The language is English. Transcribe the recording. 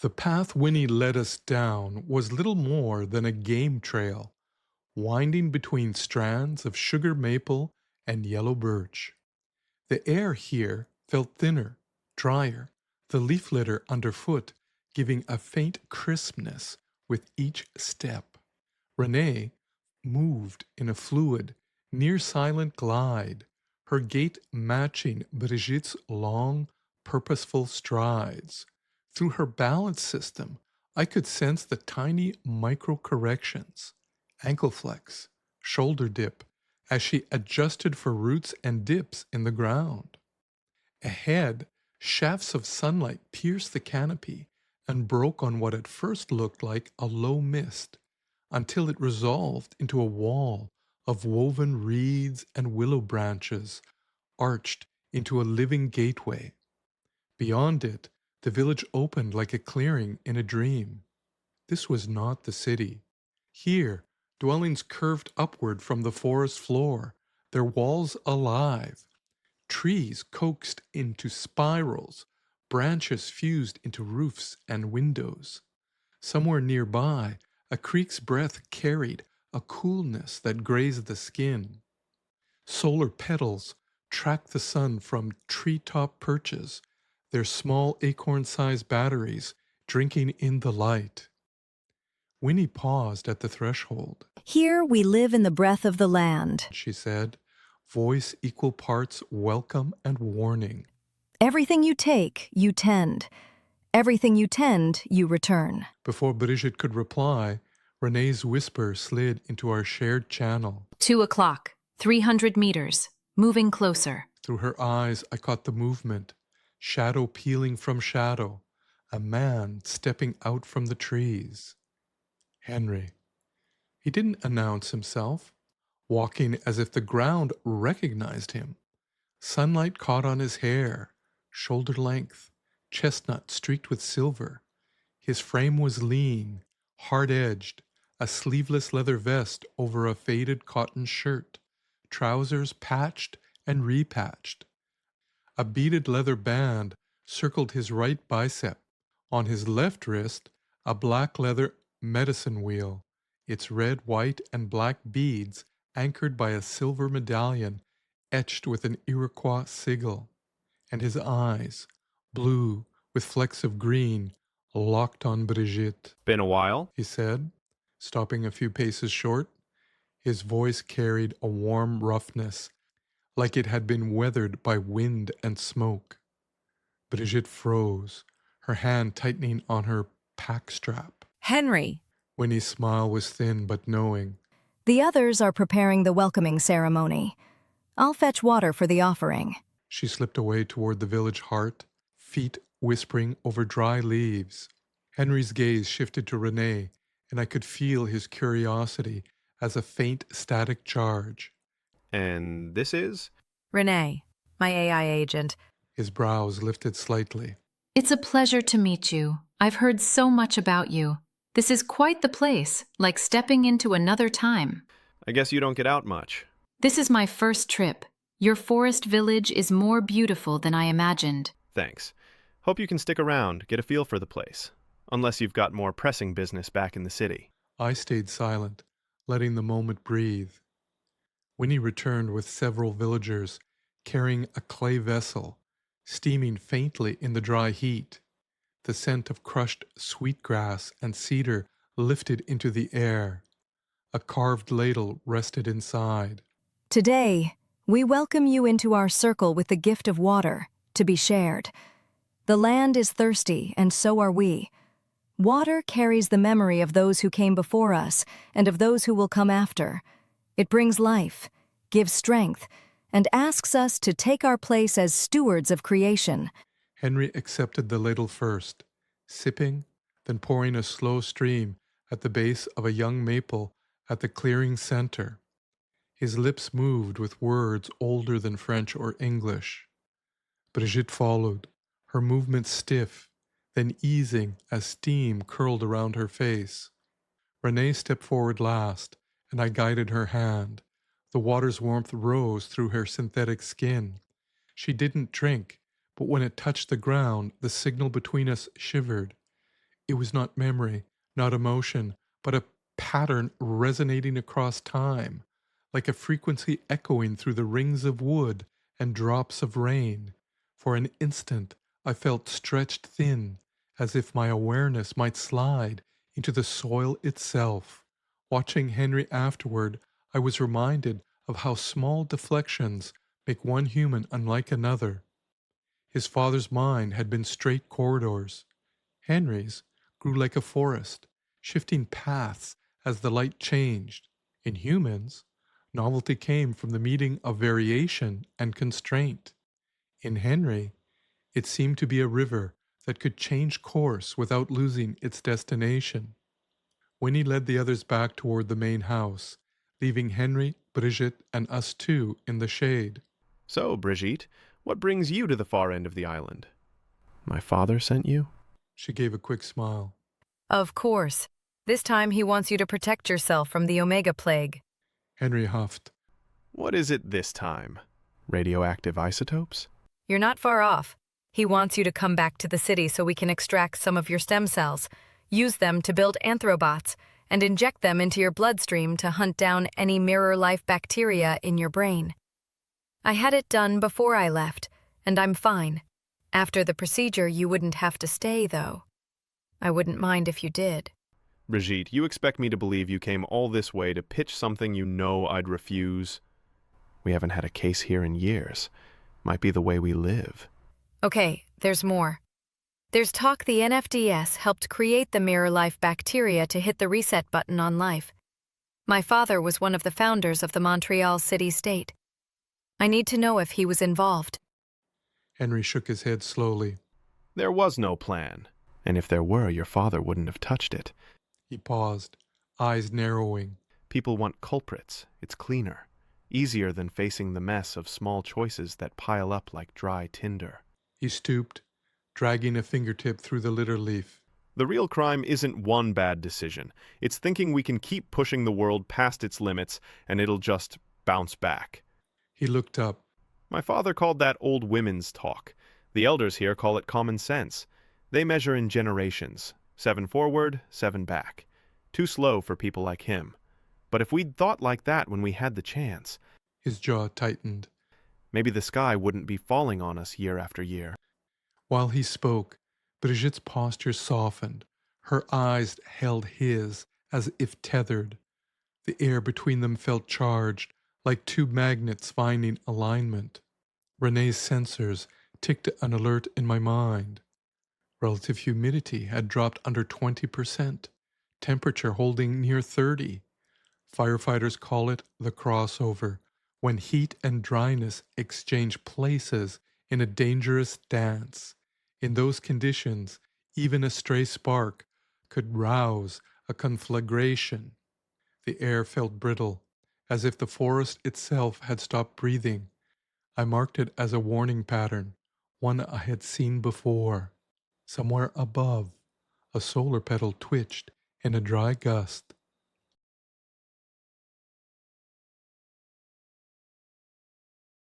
The path Winnie led us down was little more than a game trail, winding between strands of sugar maple and yellow birch. The air here felt thinner, drier, the leaf litter underfoot giving a faint crispness with each step. Renee moved in a fluid, near silent glide, her gait matching Brigitte's long, purposeful strides. Through her balance system, I could sense the tiny micro corrections, ankle flex, shoulder dip, as she adjusted for roots and dips in the ground. Ahead, shafts of sunlight pierced the canopy and broke on what at first looked like a low mist, until it resolved into a wall of woven reeds and willow branches, arched into a living gateway. Beyond it, the village opened like a clearing in a dream. This was not the city. Here, dwellings curved upward from the forest floor, their walls alive. Trees coaxed into spirals, branches fused into roofs and windows. Somewhere nearby, a creek's breath carried a coolness that grazed the skin. Solar petals tracked the sun from treetop perches, their small acorn-sized batteries drinking in the light. Winnie paused at the threshold. Here we live in the breath of the land. She said, voice equal parts welcome and warning. Everything you take, you tend. Everything you tend, you return. Before Brigitte could reply, Renee's whisper slid into our shared channel. 2 o'clock, 300 meters, moving closer. Through her eyes, I caught the movement, shadow peeling from shadow, a man stepping out from the trees. Henry. He didn't announce himself, walking as if the ground recognized him. Sunlight caught on his hair, shoulder length, chestnut streaked with silver. His frame was lean, hard-edged, a sleeveless leather vest over a faded cotton shirt, trousers patched and repatched. A beaded leather band circled his right bicep. On his left wrist, a black leather medicine wheel, its red, white, and black beads anchored by a silver medallion etched with an Iroquois sigil. And his eyes, blue with flecks of green, locked on Brigitte. Been a while? He said, stopping a few paces short. His voice carried a warm roughness, like it had been weathered by wind and smoke. Brigitte froze, her hand tightening on her pack strap. Henry. Winnie's smile was thin but knowing. The others are preparing the welcoming ceremony. I'll fetch water for the offering. She slipped away toward the village heart, feet whispering over dry leaves. Henry's gaze shifted to Renee, and I could feel his curiosity as a faint static charge. And this is? Renee, my AI agent. His brows lifted slightly. It's a pleasure to meet you. I've heard so much about you. This is quite the place, like stepping into another time. I guess you don't get out much. This is my first trip. Your forest village is more beautiful than I imagined. Thanks. Hope you can stick around, get a feel for the place. Unless you've got more pressing business back in the city. I stayed silent, letting the moment breathe. Winnie returned with several villagers, carrying a clay vessel, steaming faintly in the dry heat. The scent of crushed sweetgrass and cedar lifted into the air. A carved ladle rested inside. Today, we welcome you into our circle with the gift of water, to be shared. The land is thirsty, and so are we. Water carries the memory of those who came before us and of those who will come after. It brings life, gives strength, and asks us to take our place as stewards of creation. Henry accepted the ladle first, sipping, then pouring a slow stream at the base of a young maple at the clearing center. His lips moved with words older than French or English. Brigitte followed, her movements stiff, then easing as steam curled around her face. Renee stepped forward last, and I guided her hand. The water's warmth rose through her synthetic skin. She didn't drink, but when it touched the ground, the signal between us shivered. It was not memory, not emotion, but a pattern resonating across time, like a frequency echoing through the rings of wood and drops of rain. For an instant, I felt stretched thin, as if my awareness might slide into the soil itself. Watching Henry afterward, I was reminded of how small deflections make one human unlike another. His father's mind had been straight corridors. Henry's grew like a forest, shifting paths as the light changed. In humans, novelty came from the meeting of variation and constraint. In Henry, it seemed to be a river that could change course without losing its destination. Winnie led the others back toward the main house, leaving Henry, Brigitte, and us two in the shade. So, Brigitte, what brings you to the far end of the island? My father sent you? She gave a quick smile. Of course. This time he wants you to protect yourself from the Omega Plague. Henry huffed. What is it this time? Radioactive isotopes? You're not far off. He wants you to come back to the city so we can extract some of your stem cells, use them to build anthrobots, and inject them into your bloodstream to hunt down any mirror-life bacteria in your brain. I had it done before I left, and I'm fine. After the procedure, you wouldn't have to stay, though. I wouldn't mind if you did. Brigitte, you expect me to believe you came all this way to pitch something you know I'd refuse? We haven't had a case here in years. Might be the way we live. Okay, there's more. There's talk the NFDS helped create the mirror-life bacteria to hit the reset button on life. My father was one of the founders of the Montreal city-state. I need to know if he was involved. Henry shook his head slowly. There was no plan. And if there were, your father wouldn't have touched it. He paused, eyes narrowing. People want culprits. It's cleaner. Easier than facing the mess of small choices that pile up like dry tinder. He stooped, dragging a fingertip through the litter leaf. The real crime isn't one bad decision. It's thinking we can keep pushing the world past its limits and it'll just bounce back. He looked up. My father called that old women's talk. The elders here call it common sense. They measure in generations. 7 forward, 7 back. Too slow for people like him. But if we'd thought like that when we had the chance... His jaw tightened. Maybe the sky wouldn't be falling on us year after year. While he spoke, Brigitte's posture softened. Her eyes held his, as if tethered. The air between them felt charged, like two magnets finding alignment. Renée's sensors ticked an alert in my mind. Relative humidity had dropped under 20%, temperature holding near 30. Firefighters call it the crossover, when heat and dryness exchange places in a dangerous dance. In those conditions, even a stray spark could rouse a conflagration. The air felt brittle, as if the forest itself had stopped breathing. I marked it as a warning pattern, one I had seen before. Somewhere above, a solar petal twitched in a dry gust.